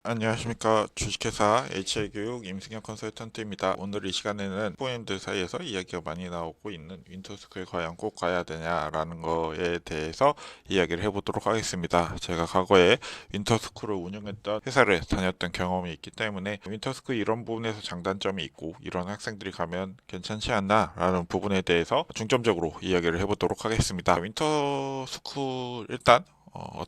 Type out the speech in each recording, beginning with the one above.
안녕하십니까. 주식회사 HI교육 임승현 컨설턴트입니다. 오늘 이 시간에는 후보님들 사이에서 이야기가 많이 나오고 있는 윈터스쿨 과연 꼭 가야 되냐라는 거에 대해서 이야기를 해보도록 하겠습니다. 제가 과거에 윈터스쿨을 운영했던 회사를 다녔던 경험이 있기 때문에 윈터스쿨 이런 부분에서 장단점이 있고 이런 학생들이 가면 괜찮지 않나 라는 부분에 대해서 중점적으로 이야기를 해보도록 하겠습니다. 윈터스쿨 일단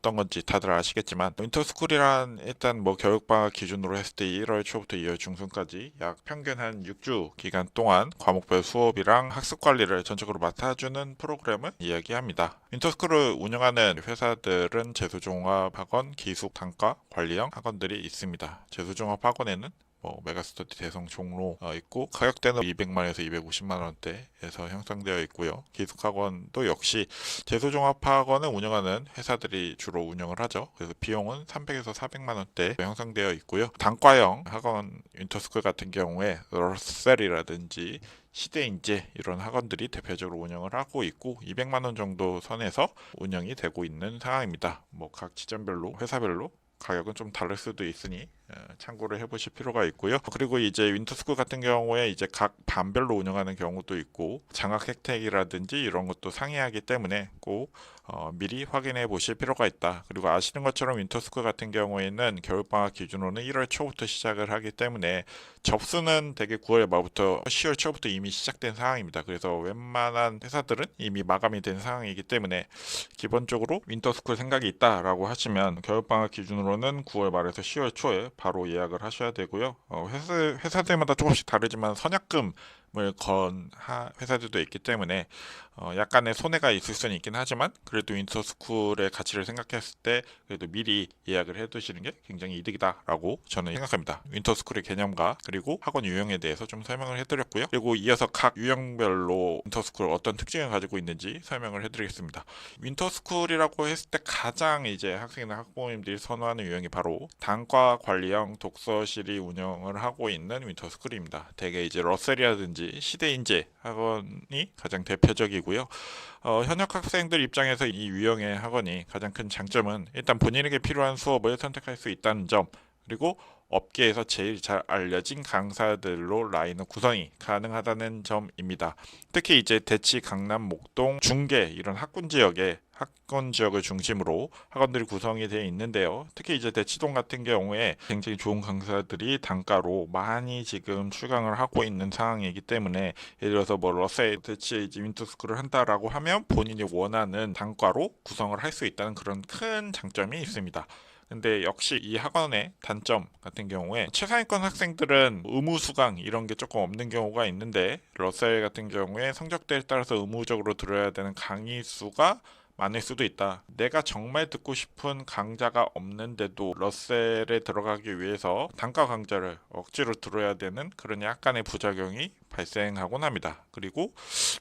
떤 건지 다들 아시겠지만 윈터스쿨이란 일단 뭐 교육방학 기준으로 했을 때 1월 초부터 2월 중순까지 약 평균 한 6주 기간 동안 과목별 수업이랑 학습 관리를 전적으로 맡아주는 프로그램을 이야기합니다. 윈터스쿨을 운영하는 회사들은 재수종합학원, 기숙, 단과, 관리형 학원들이 있습니다. 재수종합학원에는 메가스터디 대성 종로 있고 가격대는 200만에서 250만 원대에서 형성되어 있고요. 기숙학원도 역시 재소종합학원을 운영하는 회사들이 주로 운영을 하죠. 그래서 비용은 300에서 400만 원대 형성되어 있고요. 단과형 학원 윈터스쿨 같은 경우에 러셀이라든지 시대인재 이런 학원들이 대표적으로 운영을 하고 있고 200만 원 정도 선에서 운영이 되고 있는 상황입니다. 뭐 각 지점별로 회사별로 가격은 좀 다를 수도 있으니 참고를 해보실 필요가 있고요. 그리고 이제 윈터스쿨 같은 경우에 이제 각 반별로 운영하는 경우도 있고 장학 혜택이라든지 이런 것도 상이하기 때문에 꼭 미리 확인해 보실 필요가 있다. 그리고 아시는 것처럼 윈터스쿨 같은 경우에는 겨울방학 기준으로는 1월 초부터 시작을 하기 때문에 접수는 대개 9월 말부터 10월 초부터 이미 시작된 상황입니다. 그래서 웬만한 회사들은 이미 마감이 된 상황이기 때문에 기본적으로 윈터스쿨 생각이 있다라고 하시면 겨울방학 기준으로는 9월 말에서 10월 초에 바로 예약을 하셔야 되고요. 회사들마다 조금씩 다르지만 선약금을 건 회사들도 있기 때문에 약간의 손해가 있을 수는 있긴 하지만 그래도 윈터스쿨의 가치를 생각했을 때 그래도 미리 예약을 해두시는 게 굉장히 이득이다라고 저는 생각합니다. 윈터스쿨의 개념과 그리고 학원 유형에 대해서 좀 설명을 해드렸고요. 그리고 이어서 각 유형별로 윈터스쿨 어떤 특징을 가지고 있는지 설명을 해드리겠습니다. 윈터스쿨이라고 했을 때 가장 이제 학생이나 학부모님들이 선호하는 유형이 바로 단과 관리형 독서실이 운영을 하고 있는 윈터스쿨입니다. 대개 이제 러셀이라든지 시대인재 학원이 가장 대표적이고요. 현역 학생들 입장에서 이 유형의 학원이 가장 큰 장점은 일단 본인에게 필요한 수업을 선택할 수 있다는 점, 그리고 업계에서 제일 잘 알려진 강사들로 라인업 구성이 가능하다는 점입니다. 특히 이제 대치, 강남, 목동, 중계 이런 학군 지역을 중심으로 학원들이 구성이 되어 있는데요. 특히 이제 대치동 같은 경우에 굉장히 좋은 강사들이 단가로 많이 지금 출강을 하고 있는 상황이기 때문에 예를 들어서 뭐 러셀 대치에 이제 윈터스쿨을 한다라고 하면 본인이 원하는 단과로 구성을 할 수 있다는 그런 큰 장점이 있습니다. 근데 역시 이 학원의 단점 같은 경우에 최상위권 학생들은 의무 수강 이런 게 조금 없는 경우가 있는데 러셀 같은 경우에 성적대에 따라서 의무적으로 들어야 되는 강의 수가 많을 수도 있다. 내가 정말 듣고 싶은 강좌가 없는데도 러셀에 들어가기 위해서 단과 강좌를 억지로 들어야 되는 그런 약간의 부작용이 발생하곤 합니다. 그리고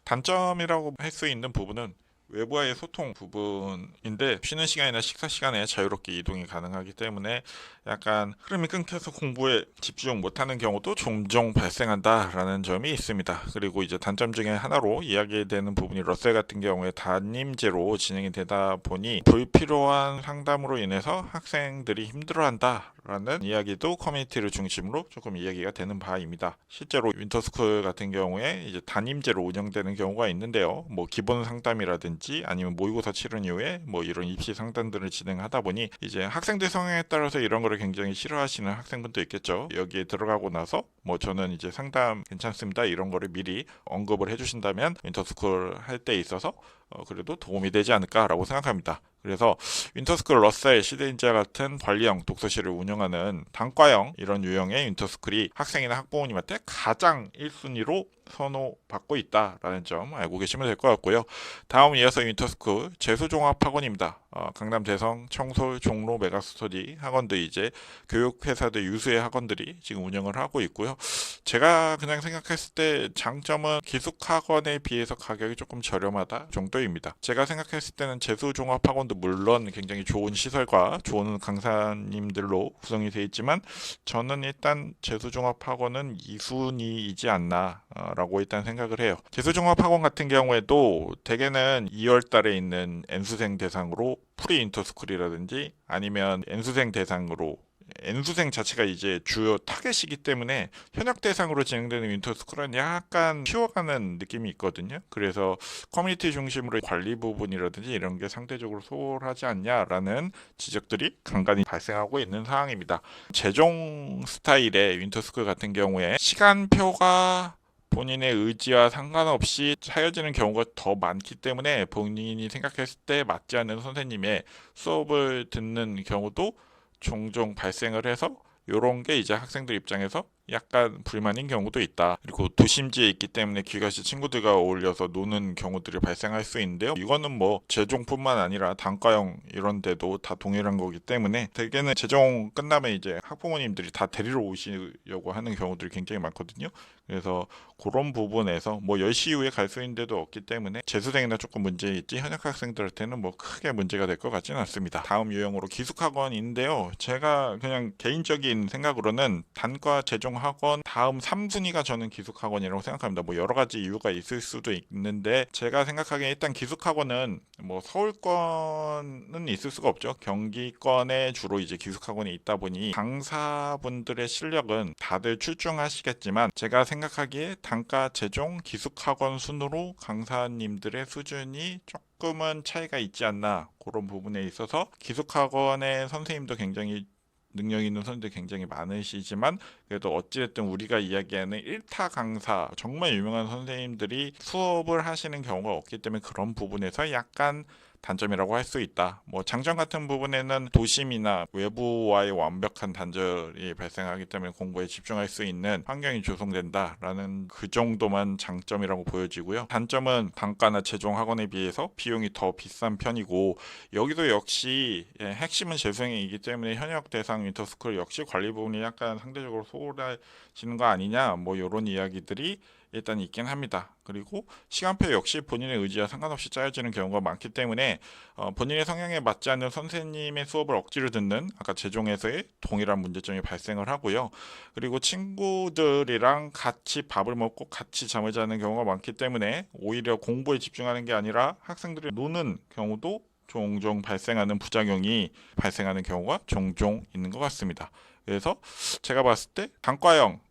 단점이라고 할 수 있는 부분은 외부와의 소통 부분인데 쉬는 시간이나 식사 시간에 자유롭게 이동이 가능하기 때문에 약간 흐름이 끊겨서 공부에 집중 못하는 경우도 종종 발생한다라는 점이 있습니다. 그리고 이제 단점 중에 하나로 이야기되는 부분이 러셀 같은 경우에 담임제로 진행이 되다 보니 불필요한 상담으로 인해서 학생들이 힘들어한다라는 이야기도 커뮤니티를 중심으로 조금 이야기가 되는 바입니다. 실제로 윈터스쿨 같은 경우에 이제 담임제로 운영되는 경우가 있는데요. 뭐 기본 상담이라든지 아니면 모의고사 치른 이후에 뭐 이런 입시 상담들을 진행하다 보니 이제 학생들 성향에 따라서 이런 거를 굉장히 싫어하시는 학생분도 있겠죠. 여기에 들어가고 나서 뭐 저는 이제 상담 괜찮습니다 이런 거를 미리 언급을 해주신다면 윈터스쿨 할 때 있어서 그래도 도움이 되지 않을까라고 생각합니다. 그래서 윈터스쿨, 러셀, 시대인재 같은 관리형 독서실을 운영하는 단과형 이런 유형의 윈터스쿨이 학생이나 학부모님한테 가장 1순위로 선호받고 있다라는 점 알고 계시면 될 것 같고요. 다음 이어서 윈터스쿨 재수종합학원입니다. 강남 대성, 청솔, 종로, 메가스터디 학원들 이제 교육회사들 유수의 학원들이 지금 운영을 하고 있고요. 제가 그냥 생각했을 때 장점은 기숙학원에 비해서 가격이 조금 저렴하다 정도입니다. 제가 생각했을 때는 재수종합학원도 물론 굉장히 좋은 시설과 좋은 강사님들로 구성이 되어 있지만 저는 일단 재수종합학원은 2순위이지 않나 라고 일단 생각을 해요. 재수종합학원 같은 경우에도 대개는 2월 달에 있는 N수생 대상으로 프리 인터스쿨이라든지 아니면 N수생 대상으로 N수생 자체가 이제 주요 타겟이기 때문에 현역 대상으로 진행되는 윈터스쿨은 약간 쉬워가는 느낌이 있거든요. 그래서 커뮤니티 중심으로 관리 부분이라든지 이런 게 상대적으로 소홀하지 않냐라는 지적들이 간간히 발생하고 있는 상황입니다. 제종 스타일의 윈터스쿨 같은 경우에 시간표가 본인의 의지와 상관없이 차여지는 경우가 더 많기 때문에 본인이 생각했을 때 맞지 않는 선생님의 수업을 듣는 경우도 종종 발생을 해서 이런 게 이제 학생들 입장에서 약간 불만인 경우도 있다. 그리고 도심지에 있기 때문에 귀가시 친구들과 어울려서 노는 경우들이 발생할 수 있는데요. 이거는 뭐 재종뿐만 아니라 단과형 이런 데도 다 동일한 거기 때문에 대개는 재종 끝나면 이제 학부모님들이 다 데리러 오시려고 하는 경우들이 굉장히 많거든요. 그래서 그런 부분에서 뭐 10시 이후에 갈 수 있는 데도 없기 때문에 재수생이나 조금 문제 있지 현역 학생들한테는 뭐 크게 문제가 될 것 같지는 않습니다. 다음 유형으로 기숙학원인데요. 제가 그냥 개인적인 생각으로는 단과 재종 학원 다음 3순위가 저는 기숙학원이라고 생각합니다. 뭐 여러 가지 이유가 있을 수도 있는데 제가 생각하기에 일단 기숙학원은 뭐 서울권은 있을 수가 없죠. 경기권에 주로 이제 기숙학원이 있다 보니 강사분들의 실력은 다들 출중하시겠지만 제가 생각하기에 단과 재종 기숙학원 순으로 강사님들의 수준이 조금은 차이가 있지 않나 그런 부분에 있어서 기숙학원의 선생님도 굉장히 능력 있는 선생님들이 굉장히 많으시지만 그래도 어찌됐든 우리가 이야기하는 1타 강사 정말 유명한 선생님들이 수업을 하시는 경우가 없기 때문에 그런 부분에서 약간 단점이라고 할 수 있다. 뭐 장점 같은 부분에는 도심이나 외부와의 완벽한 단절이 발생하기 때문에 공부에 집중할 수 있는 환경이 조성된다라는 그 정도만 장점이라고 보여지고요. 단점은 단과나 재종 학원에 비해서 비용이 더 비싼 편이고 여기도 역시 핵심은 재수생이기 때문에 현역 대상 윈터스쿨 역시 관리 부분이 약간 상대적으로 소홀하시는 거 아니냐 뭐 이런 이야기들이 일단 있긴 합니다. 그리고 시간표 역시 본인의 의지와 상관없이 짜여지는 경우가 많기 때문에 본인의 성향에 맞지 않는 선생님의 수업을 억지로 듣는 아까 재종에서의 동일한 문제점이 발생을 하고요. 그리고 친구들이랑 같이 밥을 먹고 같이 잠을 자는 경우가 많기 때문에 오히려 공부에 집중하는 게 아니라 학생들이 노는 경우도 종종 발생하는 부작용이 발생하는 경우가 종종 있는 것 같습니다. 그래서 제가 봤을 때 단과형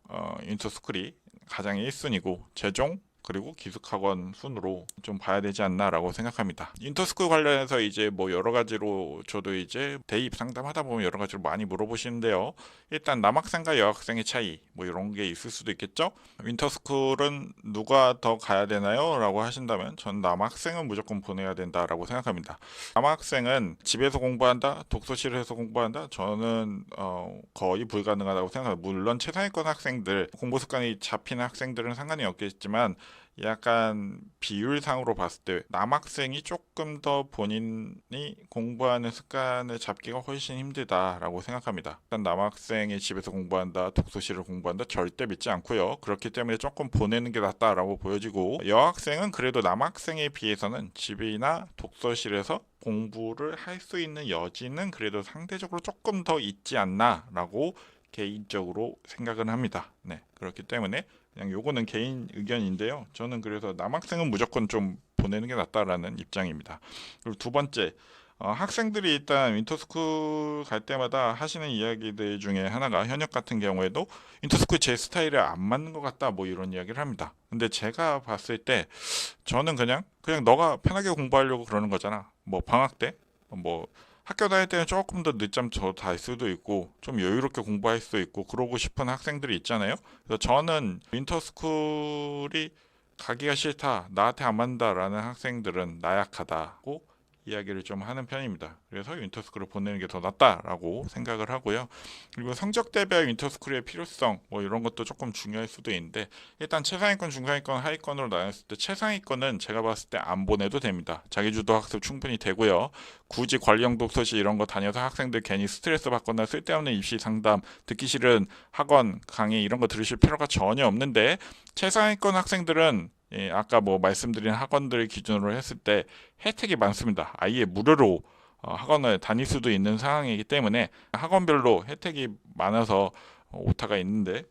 인터스쿨이 가장 1순위고 재종 그리고 기숙학원 순으로 좀 봐야 되지 않나라고 생각합니다. 인터스쿨 관련해서 이제 뭐 여러 가지로 저도 이제 대입 상담하다 보면 여러 가지로 많이 물어보시는데요. 일단 남학생과 여학생의 차이 뭐 이런 게 있을 수도 있겠죠. 윈터스쿨은 누가 더 가야 되나요? 라고 하신다면 전 남학생은 무조건 보내야 된다라고 생각합니다. 남학생은 집에서 공부한다, 독서실에서 공부한다. 저는 거의 불가능하다고 생각합니다. 물론 최상위권 학생들 공부 습관이 잡히는 학생들은 상관이 없겠지만 약간 비율상으로 봤을 때 남학생이 조금 더 본인이 공부하는 습관을 잡기가 훨씬 힘들다라고 생각합니다. 일단 남학생이 집에서 공부한다, 독서실을 공부한다 절대 믿지 않고요. 그렇기 때문에 조금 보내는 게 낫다라고 보여지고 여학생은 그래도 남학생에 비해서는 집이나 독서실에서 공부를 할 수 있는 여지는 그래도 상대적으로 조금 더 있지 않나라고 개인적으로 생각은 합니다. 네, 그렇기 때문에 그냥 요거는 개인 의견인데요. 저는 그래서 남학생은 무조건 좀 보내는 게 낫다라는 입장입니다. 그리고 두 번째, 학생들이 일단 윈터스쿨 갈 때마다 하시는 이야기들 중에 하나가 현역 같은 경우에도 윈터스쿨 제 스타일에 안 맞는 것 같다 뭐 이런 이야기를 합니다. 근데 제가 봤을 때 저는 그냥 너가 편하게 공부하려고 그러는 거잖아. 뭐 방학 때뭐 학교 다닐 때는 조금 더 늦잠 잘 수도 있고 좀 여유롭게 공부할 수도 있고 그러고 싶은 학생들이 있잖아요. 그래서 저는 윈터스쿨이 가기가 싫다, 나한테 안 맞는다라는 학생들은 나약하다고 이야기를 좀 하는 편입니다. 그래서 윈터스쿨을 보내는 게 더 낫다라고 생각을 하고요. 그리고 성적 대비와 윈터스쿨의 필요성 뭐 이런 것도 조금 중요할 수도 있는데 일단 최상위권, 중상위권, 하위권으로 나눴을 때 최상위권은 제가 봤을 때 안 보내도 됩니다. 자기주도 학습 충분히 되고요. 굳이 관리형 독서실 이런 거 다녀서 학생들 괜히 스트레스 받거나 쓸데없는 입시 상담, 듣기 싫은 학원 강의 이런 거 들으실 필요가 전혀 없는데 최상위권 학생들은 아까 뭐 말씀드린 학원들 기준으로 했을 때 혜택이 많습니다. 아예 무료로 학원을 다닐 수도 있는 상황이기 때문에 학원별로 혜택이 많아서 오타가 있는데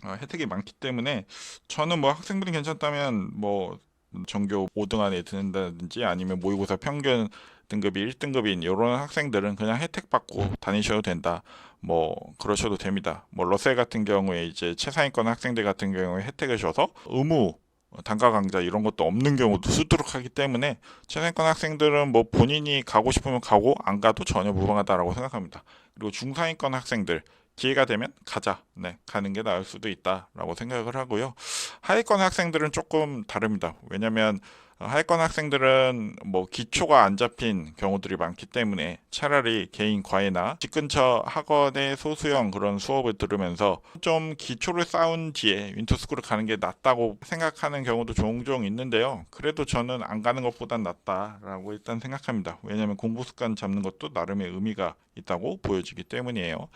혜택이 많기 때문에 저는 뭐 학생분이 괜찮다면 뭐 전교 5등 안에 드는다든지 아니면 모의고사 평균 등급이 1등급인 이런 학생들은 그냥 혜택 받고 다니셔도 된다. 뭐 그러셔도 됩니다. 뭐 러셀 같은 경우에 이제 최상위권 학생들 같은 경우에 혜택을 줘서 의무 단과 강좌 이런 것도 없는 경우도 수두룩하기 때문에 최상위권 학생들은 뭐 본인이 가고 싶으면 가고 안 가도 전혀 무방하다라고 생각합니다. 그리고 중상위권 학생들 기회가 되면 가자. 네, 가는 게 나을 수도 있다라고 생각을 하고요. 하위권 학생들은 조금 다릅니다. 왜냐면 하위권 학생들은 뭐 기초가 안 잡힌 경우들이 많기 때문에 차라리 개인 과외나 집 근처 학원의 소수형 그런 수업을 들으면서 좀 기초를 쌓은 뒤에 윈터스쿨을 가는 게 낫다고 생각하는 경우도 종종 있는데요. 그래도 저는 안 가는 것보단 낫다라고 일단 생각합니다. 왜냐하면 공부 습관 잡는 것도 나름의 의미가 있다고 보여지기 때문이에요.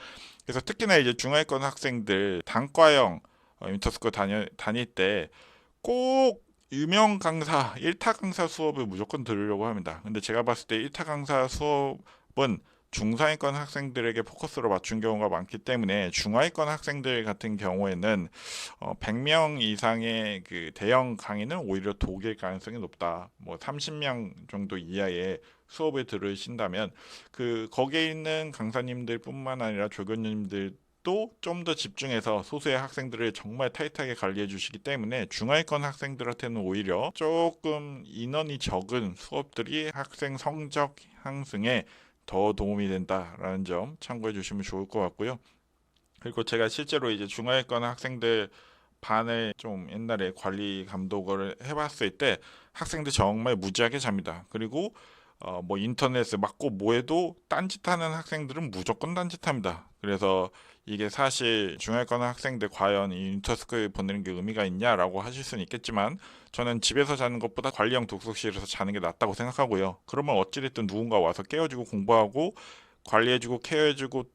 그래서 특히나 이제 중하위권 학생들 단과형 윈터스쿨 다닐 때 꼭 유명 강사, 1타 강사 수업을 무조건 들으려고 합니다. 근데 제가 봤을 때 1타 강사 수업은 중상위권 학생들에게 포커스로 맞춘 경우가 많기 때문에 중하위권 학생들 같은 경우에는 100명 이상의 그 대형 강의는 오히려 독일 가능성이 높다. 뭐 30명 정도 이하의 수업을 들으신다면 그 거기에 있는 강사님들뿐만 아니라 조교님들 또 좀 더 집중해서 소수의 학생들을 정말 타이트하게 관리해 주시기 때문에 중하위권 학생들한테는 오히려 조금 인원이 적은 수업들이 학생 성적 향상에 더 도움이 된다라는 점 참고해 주시면 좋을 것 같고요. 그리고 제가 실제로 이제 중하위권 학생들 반을 좀 옛날에 관리 감독을 해봤을 때 학생들 정말 무지하게 잡니다. 그리고 뭐 인터넷에 맞고 뭐해도 딴짓하는 학생들은 무조건 딴짓합니다. 그래서 이게 사실 중하위권 학생들 과연 이 인터스쿨 보내는 게 의미가 있냐라고 하실 수는 있겠지만 저는 집에서 자는 것보다 관리형 독서실에서 자는 게 낫다고 생각하고요. 그러면 어찌됐든 누군가 와서 깨워주고 공부하고 관리해주고 케어해주고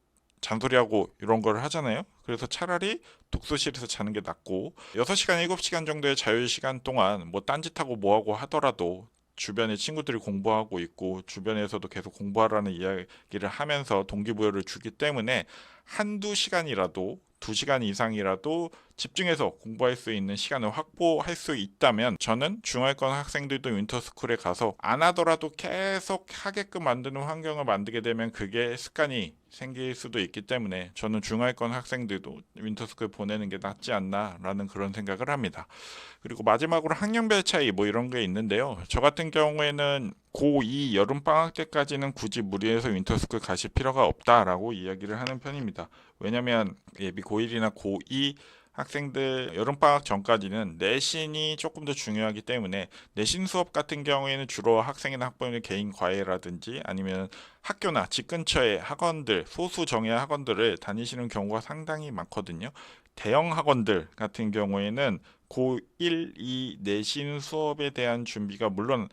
잔소리하고 이런 걸 하잖아요. 그래서 차라리 독서실에서 자는 게 낫고 6시간, 7시간 정도의 자유시간 동안 뭐 딴짓하고 뭐하고 하더라도 주변에 친구들이 공부하고 있고 주변에서도 계속 공부하라는 이야기를 하면서 동기부여를 주기 때문에 한두 시간이라도 2시간 이상이라도 집중해서 공부할 수 있는 시간을 확보할 수 있다면 저는 중하위권 학생들도 윈터스쿨에 가서 안 하더라도 계속 하게끔 만드는 환경을 만들게 되면 그게 습관이 생길 수도 있기 때문에 저는 중하위권 학생들도 윈터스쿨 보내는 게 낫지 않나라는 그런 생각을 합니다. 그리고 마지막으로 학년별 차이 뭐 이런 게 있는데요. 저 같은 경우에는 고2 여름방학 때까지는 굳이 무리해서 윈터스쿨 가실 필요가 없다라고 이야기를 하는 편입니다. 왜냐면 예비 고1이나 고2 학생들 여름방학 전까지는 내신이 조금 더 중요하기 때문에 내신 수업 같은 경우에는 주로 학생이나 학부모의 개인 과외라든지 아니면 학교나 집 근처의 학원들, 소수 정예 학원들을 다니시는 경우가 상당히 많거든요. 대형 학원들 같은 경우에는 고1, 2 내신 수업에 대한 준비가 물론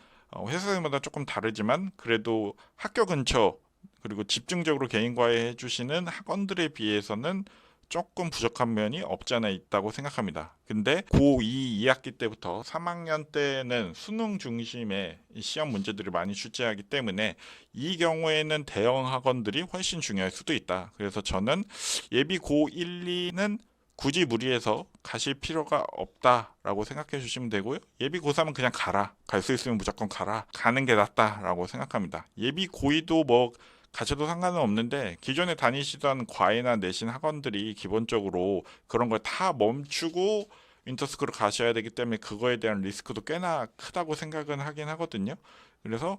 회사마다 조금 다르지만 그래도 학교 근처 그리고 집중적으로 개인 과외 해주시는 학원들에 비해서는 조금 부족한 면이 없지 않아 있다고 생각합니다. 근데 고2 2학기 때부터 3학년 때는 수능 중심의 시험 문제들을 많이 출제하기 때문에 이 경우에는 대형 학원들이 훨씬 중요할 수도 있다. 그래서 저는 예비 고1, 2는 굳이 무리해서 가실 필요가 없다라고 생각해 주시면 되고요. 예비 고3은 그냥 가라. 갈 수 있으면 무조건 가라. 가는 게 낫다라고 생각합니다. 예비 고2도 뭐 가셔도 상관은 없는데 기존에 다니시던 과외나 내신 학원들이 기본적으로 그런 걸 다 멈추고 윈터스쿨을 가셔야 되기 때문에 그거에 대한 리스크도 꽤나 크다고 생각은 하긴 하거든요. 그래서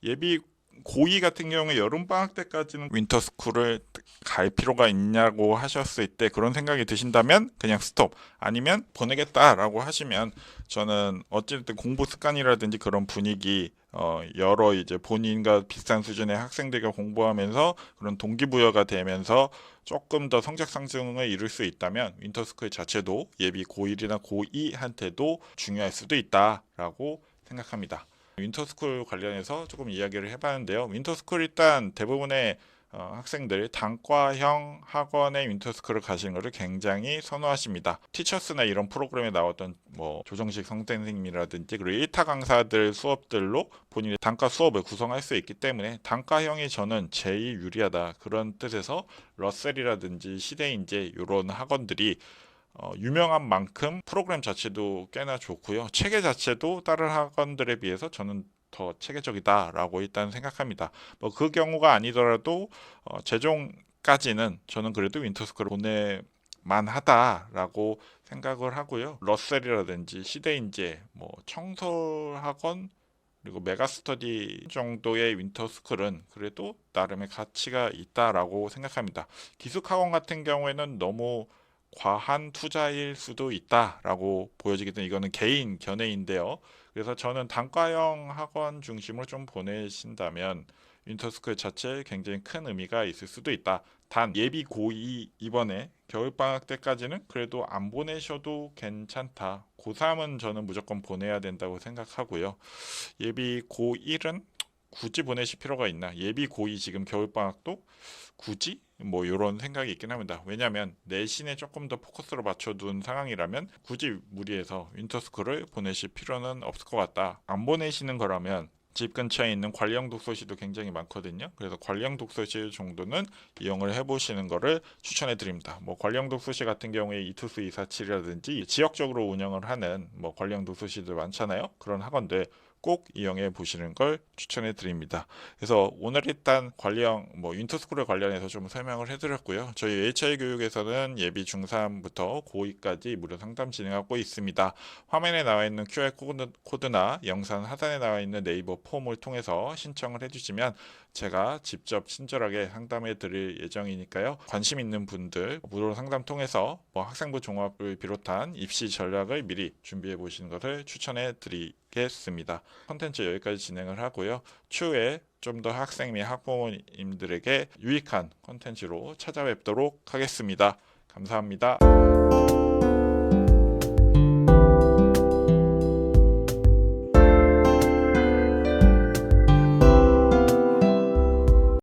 예비 고2 같은 경우에 여름방학 때까지는 윈터스쿨을 갈 필요가 있냐고 하셨을 때 그런 생각이 드신다면 그냥 스톱 아니면 보내겠다라고 하시면 저는 어쨌든 공부 습관이라든지 그런 분위기 여러 이제 본인과 비슷한 수준의 학생들과 공부하면서 그런 동기부여가 되면서 조금 더 성적 상승을 이룰 수 있다면 윈터스쿨 자체도 예비 고1이나 고2한테도 중요할 수도 있다라고 생각합니다. 윈터스쿨 관련해서 조금 이야기를 해봤는데요. 윈터스쿨 일단 대부분의 학생들 단과형 학원의 윈터스쿨을 가시는 것을 굉장히 선호하십니다. 티처스나 이런 프로그램에 나왔던 뭐 조정식 선생님이라든지 그리고 1타 강사들 수업들로 본인의 단과 수업을 구성할 수 있기 때문에 단과형이 저는 제일 유리하다 그런 뜻에서 러셀이라든지 시대인재 이런 학원들이 유명한 만큼 프로그램 자체도 꽤나 좋고요. 체계 자체도 다른 학원들에 비해서 저는 더 체계적이다라고 일단 생각합니다. 뭐 그 경우가 아니더라도 최종까지는 저는 그래도 윈터스쿨을 보낼만하다라고 생각을 하고요. 러셀이라든지 시대인재, 뭐 청솔학원 그리고 메가스터디 정도의 윈터스쿨은 그래도 나름의 가치가 있다라고 생각합니다. 기숙학원 같은 경우에는 너무 과한 투자일 수도 있다라고 보여지기 때문에 이거는 개인 견해인데요. 그래서 저는 단과형 학원 중심으로 좀 보내신다면 윈터스쿨 자체에 굉장히 큰 의미가 있을 수도 있다. 단 예비 고2 이번에 겨울방학 때까지는 그래도 안 보내셔도 괜찮다. 고3은 저는 무조건 보내야 된다고 생각하고요. 예비 고1은 굳이 보내실 필요가 있나? 예비 고2 지금 겨울방학도 굳이? 뭐 이런 생각이 있긴 합니다. 왜냐하면 내신에 조금 더 포커스를 맞춰둔 상황이라면 굳이 무리해서 윈터스쿨을 보내실 필요는 없을 것 같다. 안 보내시는 거라면 집 근처에 있는 관리형 독서실도 굉장히 많거든요. 그래서 관리형 독서실 정도는 이용을 해보시는 것을 추천해 드립니다. 뭐 관리형 독서실 같은 경우에 이투스 247이라든지 지역적으로 운영을 하는 뭐 관리형 독서실들 많잖아요. 그런 학원들 꼭 이용해 보시는 걸 추천해 드립니다. 그래서 오늘 일단 관리형 뭐 윈터스쿨에 관련해서 좀 설명을 해드렸고요. 저희 HI 교육에서는 예비 중3부터 고2까지 무료 상담 진행하고 있습니다. 화면에 나와 있는 QR 코드나 영상 하단에 나와 있는 네이버 폼을 통해서 신청을 해주시면 제가 직접 친절하게 상담해 드릴 예정이니까요. 관심 있는 분들 무료 상담 통해서 뭐 학생부 종합을 비롯한 입시 전략을 미리 준비해 보시는 것을 추천해 드리겠습니다. 컨텐츠 여기까지 진행을 하고요. 추후에 좀 더 학생 및 학부모님들에게 유익한 컨텐츠로 찾아뵙도록 하겠습니다. 감사합니다.